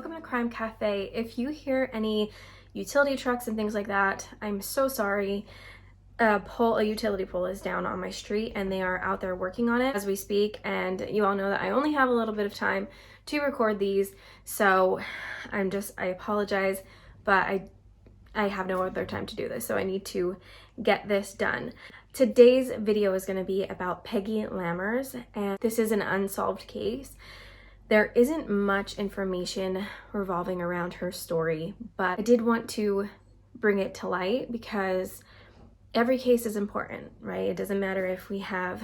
welcome to Crime Cafe. If you hear any utility trucks and things like that, I'm so sorry. A utility pole is down on my street and they are out there working on it as we speak, and you all know that I only have a little bit of time to record these, so I apologize, but I have no other time to do this, so I need to get this done. Today's video is going to be about Peggy Lammers, and this is an unsolved case. There isn't much information revolving around her story, but I did want to bring it to light because every case is important, right? It doesn't matter if we have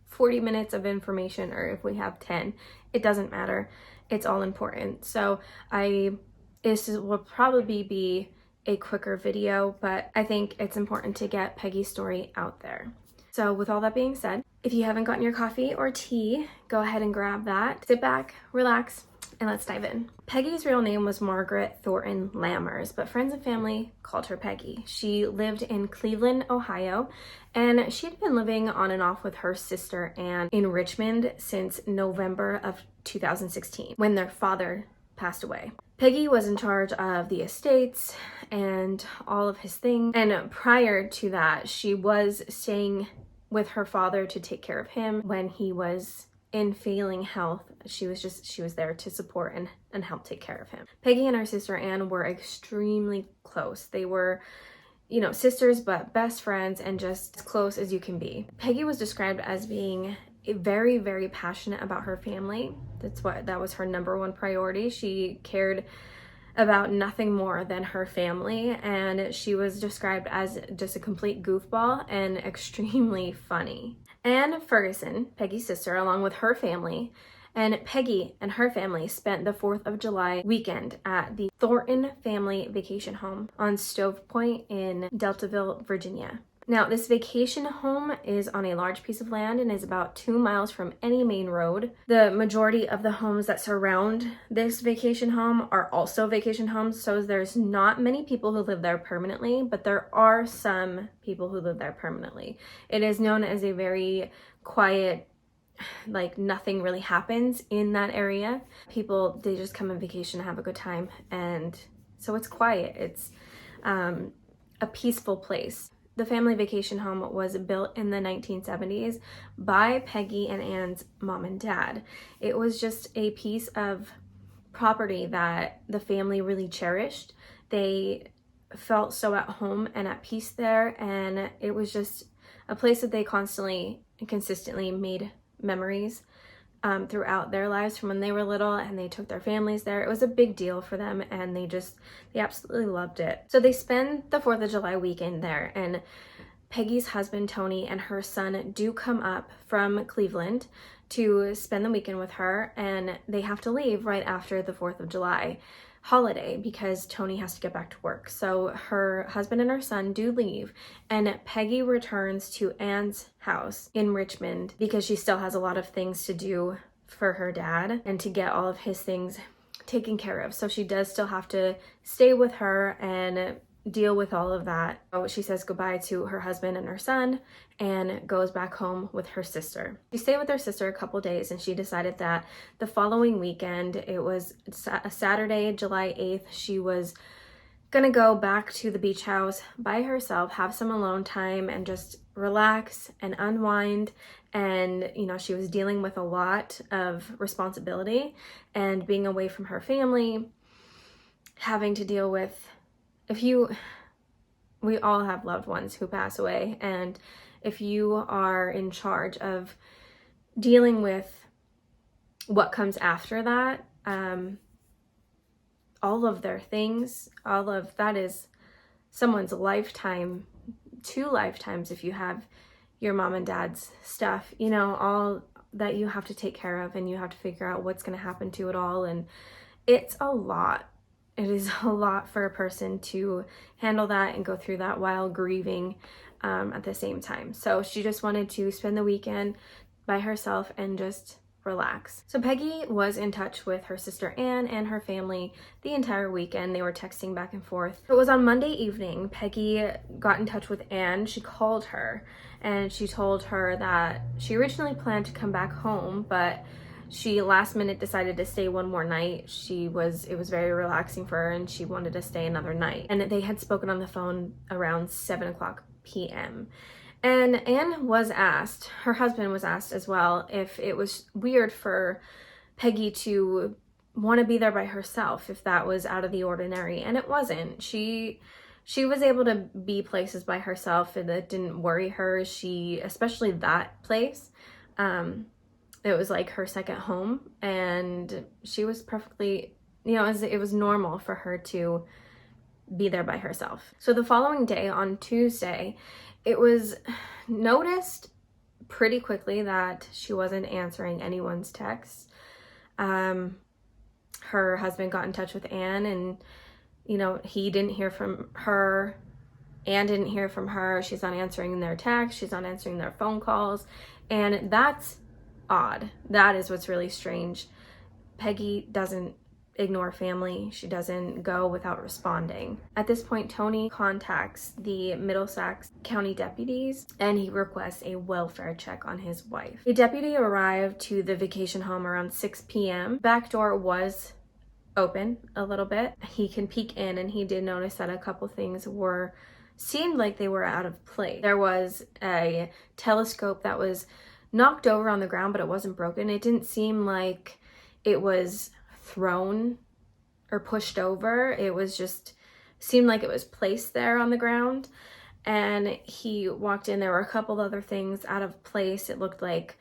40 minutes of information or if we have 10. It doesn't matter. It's all important. So this will probably be a quicker video, but I think it's important to get Peggy's story out there. So with all that being said, if you haven't gotten your coffee or tea, go ahead and grab that. Sit back, relax, and let's dive in. Peggy's real name was Margaret Thornton Lammers, but friends and family called her Peggy. She lived in Cleveland, Ohio, and she'd been living on and off with her sister Ann in Richmond since November of 2016, when their father passed away. Peggy was in charge of the estates and all of his things, and prior to that, she was staying with her father to take care of him when he was in failing health. She was there to support and help take care of him. Peggy and her sister Ann were extremely close. They were, sisters, but best friends and just as close as you can be. Peggy was described as being very, very passionate about her family. That was her number one priority. She cared about nothing more than her family, and she was described as just a complete goofball and extremely funny. Ann Ferguson, Peggy's sister, along with her family, and Peggy and her family spent the 4th of July weekend at the Thornton family vacation home on Stove Point in Deltaville, Virginia. Now, this vacation home is on a large piece of land and is about 2 miles from any main road. The majority of the homes that surround this vacation home are also vacation homes, so there's not many people who live there permanently, but there are some people who live there permanently. It is known as a very quiet, like nothing really happens in that area. People, they just come on vacation and have a good time, and so it's quiet. It's a peaceful place. The family vacation home was built in the 1970s by Peggy and Ann's mom and dad. It was just a piece of property that the family really cherished. They felt so at home and at peace there, and it was just a place that they constantly and consistently made memories throughout their lives from when they were little, and they took their families there. It was a big deal for them, and they absolutely loved it. So they spend the 4th of July weekend there, and Peggy's husband Tony and her son do come up from Cleveland to spend the weekend with her, and they have to leave right after the 4th of July holiday because Tony has to get back to work. So her husband and her son do leave, and Peggy returns to Ann's house in Richmond because she still has a lot of things to do for her dad and to get all of his things taken care of. So she does still have to stay with her and deal with all of that. So she says goodbye to her husband and her son and goes back home with her sister. She stayed with her sister a couple days, and she decided that the following weekend, it was a Saturday, July 8th, she was gonna go back to the beach house by herself, have some alone time, and just relax and unwind. And she was dealing with a lot of responsibility and being away from her family, having to deal with we all have loved ones who pass away, and if you are in charge of dealing with what comes after that, all of their things, all of that is someone's lifetime, 2 lifetimes if you have your mom and dad's stuff, all that you have to take care of, and you have to figure out what's going to happen to it all, and it's a lot. It is a lot for a person to handle that and go through that while grieving at the same time. So she just wanted to spend the weekend by herself and just relax. So Peggy was in touch with her sister Ann and her family the entire weekend. They were texting back and forth. It was on Monday evening, Peggy got in touch with Ann. She called her and she told her that she originally planned to come back home, but She last minute decided to stay one more night. It was very relaxing for her and she wanted to stay another night. And they had spoken on the phone around 7 p.m. And Anne was asked, her husband was asked as well, if it was weird for Peggy to want to be there by herself, if that was out of the ordinary. And it wasn't. She was able to be places by herself and it didn't worry her. Especially that place, it was like her second home, and she was perfectly, it was normal for her to be there by herself. So the following day, on Tuesday, it was noticed pretty quickly that she wasn't answering anyone's texts. Her husband got in touch with Anne, and he didn't hear from her. Anne didn't hear from her. She's not answering their texts. She's not answering their phone calls. And that's odd. That is what's really strange. Peggy doesn't ignore family. She doesn't go without responding. At this point, Tony contacts the Middlesex County deputies and he requests a welfare check on his wife. A deputy arrived to the vacation home around 6 p.m. Back door was open a little bit. He can peek in and he did notice that a couple things seemed like they were out of place. There was a telescope that was knocked over on the ground, but it wasn't broken. It didn't seem like it was thrown or pushed over. It was just seemed like it was placed there on the ground. And he walked in. There were a couple other things out of place. It looked like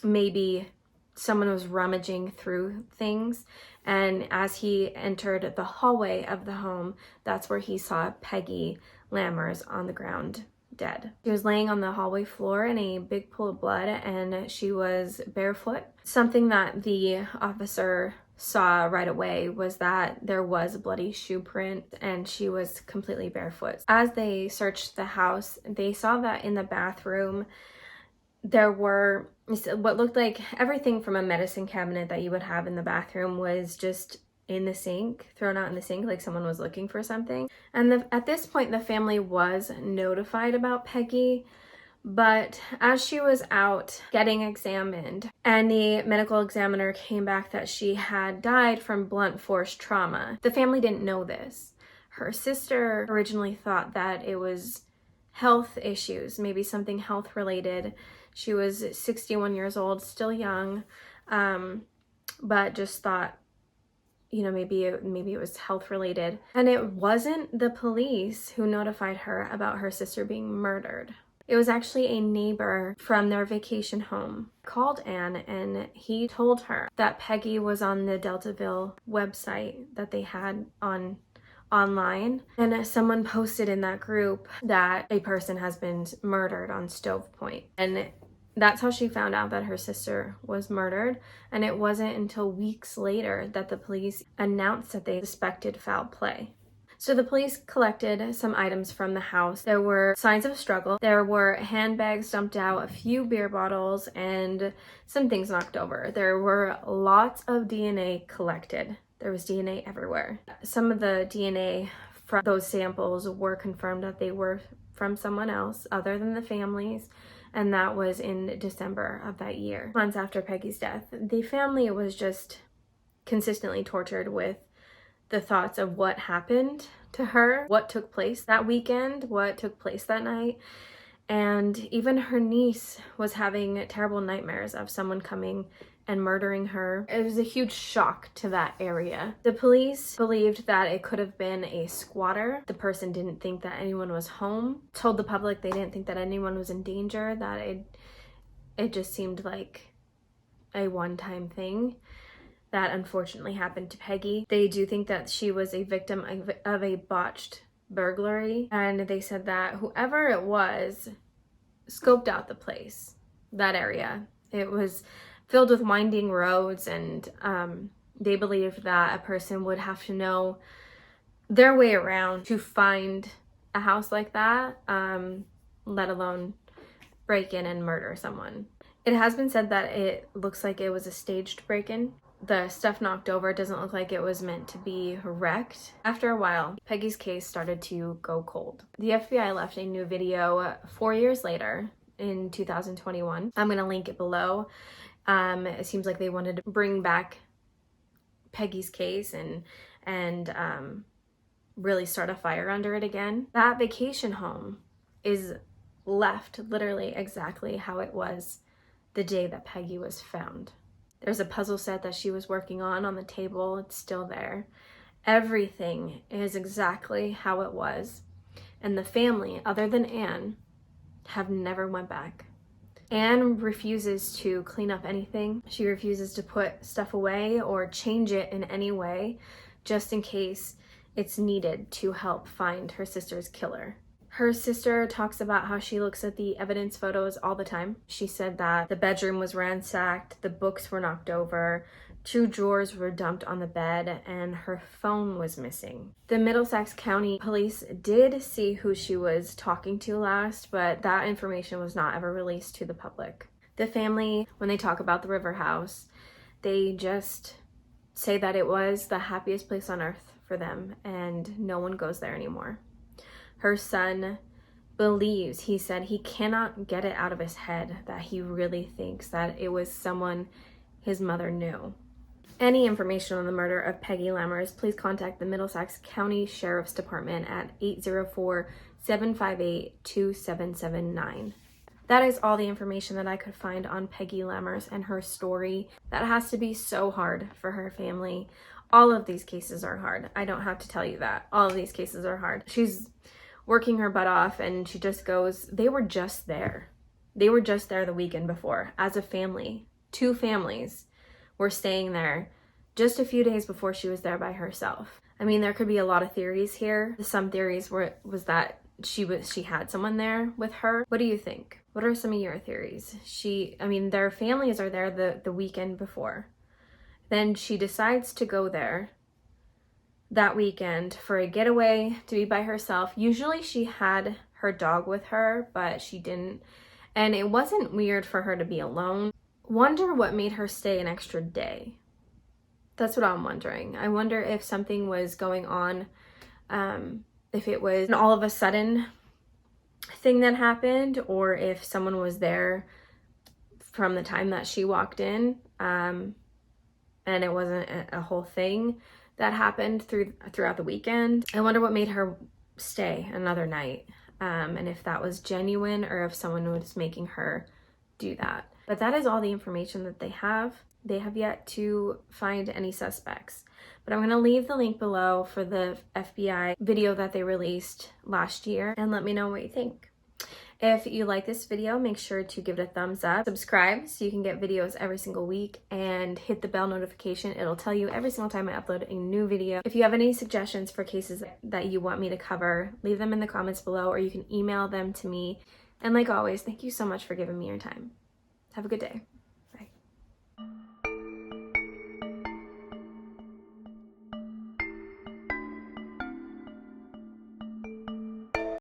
maybe someone was rummaging through things. And as he entered the hallway of the home, that's where he saw Peggy Lammers on the ground, dead. She was laying on the hallway floor in a big pool of blood, and she was barefoot. Something that the officer saw right away was that there was a bloody shoe print and she was completely barefoot. As they searched the house, they saw that in the bathroom there were what looked like everything from a medicine cabinet that you would have in the bathroom was just in the sink, thrown out in the sink, like someone was looking for something. And at this point, the family was notified about Peggy, but as she was out getting examined and the medical examiner came back that she had died from blunt force trauma, the family didn't know this. Her sister originally thought that it was health issues, maybe something health related. She was 61 years old, still young, but just thought, maybe it was health related. And it wasn't the police who notified her about her sister being murdered. It was actually a neighbor from their vacation home called Anne, and he told her that Peggy was on the Deltaville website that they had online, and someone posted in that group that a person has been murdered on Stove Point. And that's how she found out that her sister was murdered. And it wasn't until weeks later that the police announced that they suspected foul play. So the police collected some items from the house. There were signs of struggle. There were handbags dumped out, a few beer bottles, and some things knocked over. There were lots of DNA collected. There was DNA everywhere. Some of the DNA from those samples were confirmed that they were from someone else other than the families, and that was in December of that year. Months after Peggy's death, the family was just consistently tortured with the thoughts of what happened to her, what took place that weekend, what took place that night. And even her niece was having terrible nightmares of someone coming and murdering her. It was a huge shock to that area. The police believed that it could have been a squatter. The person didn't think that anyone was home. Told the public they didn't think that anyone was in danger, that it just seemed like a one-time thing that unfortunately happened to Peggy. They do think that she was a victim of a botched burglary, and they said that whoever it was scoped out the place, that area. It was filled with winding roads, and they believed that a person would have to know their way around to find a house like that, let alone break in and murder someone. It has been said that it looks like it was a staged break-in. The stuff knocked over doesn't look like it was meant to be wrecked. After a while, Peggy's case started to go cold. The FBI left a new video 4 years later in 2021. I'm gonna link it below. It seems like they wanted to bring back Peggy's case and really start a fire under it again. That vacation home is left literally exactly how it was the day that Peggy was found. There's a puzzle set that she was working on the table. It's still there. Everything is exactly how it was. And the family, other than Anne, have never went back. Anne refuses to clean up anything. She refuses to put stuff away or change it in any way, just in case it's needed to help find her sister's killer. Her sister talks about how she looks at the evidence photos all the time. She said that the bedroom was ransacked, the books were knocked over, 2 drawers were dumped on the bed, and her phone was missing. The Middlesex County Police did see who she was talking to last, but that information was not ever released to the public. The family, when they talk about the River House, they just say that it was the happiest place on earth for them, and no one goes there anymore. Her son believes, he said he cannot get it out of his head that he really thinks that it was someone his mother knew. Any information on the murder of Peggy Lammers, please contact the Middlesex County Sheriff's Department at 804-758-2779. That is all the information that I could find on Peggy Lammers and her story. That has to be so hard for her family. All of these cases are hard. I don't have to tell you that. All of these cases are hard. She's working her butt off and she just goes, they were just there. They were just there the weekend before as a family. 2 families were staying there just a few days before she was there by herself. I mean, there could be a lot of theories here. Some theories was that she had someone there with her. What do you think? What are some of your theories? Their families are there the weekend before. Then she decides to go there that weekend for a getaway, to be by herself. Usually she had her dog with her, but she didn't. And it wasn't weird for her to be alone. Wonder what made her stay an extra day. That's what I'm wondering. I wonder if something was going on, if it was an all of a sudden thing that happened, or if someone was there from the time that she walked in, and it wasn't a whole thing that happened throughout the weekend. I wonder what made her stay another night, and if that was genuine or if someone was making her do that. But that is all the information that they have. They have yet to find any suspects. But I'm going to leave the link below for the FBI video that they released last year, and let me know what you think. If you like this video, make sure to give it a thumbs up, subscribe so you can get videos every single week, and hit the bell notification. It'll tell you every single time I upload a new video. If you have any suggestions for cases that you want me to cover, leave them in the comments below, or you can email them to me. And like always, thank you so much for giving me your time. Have a good day.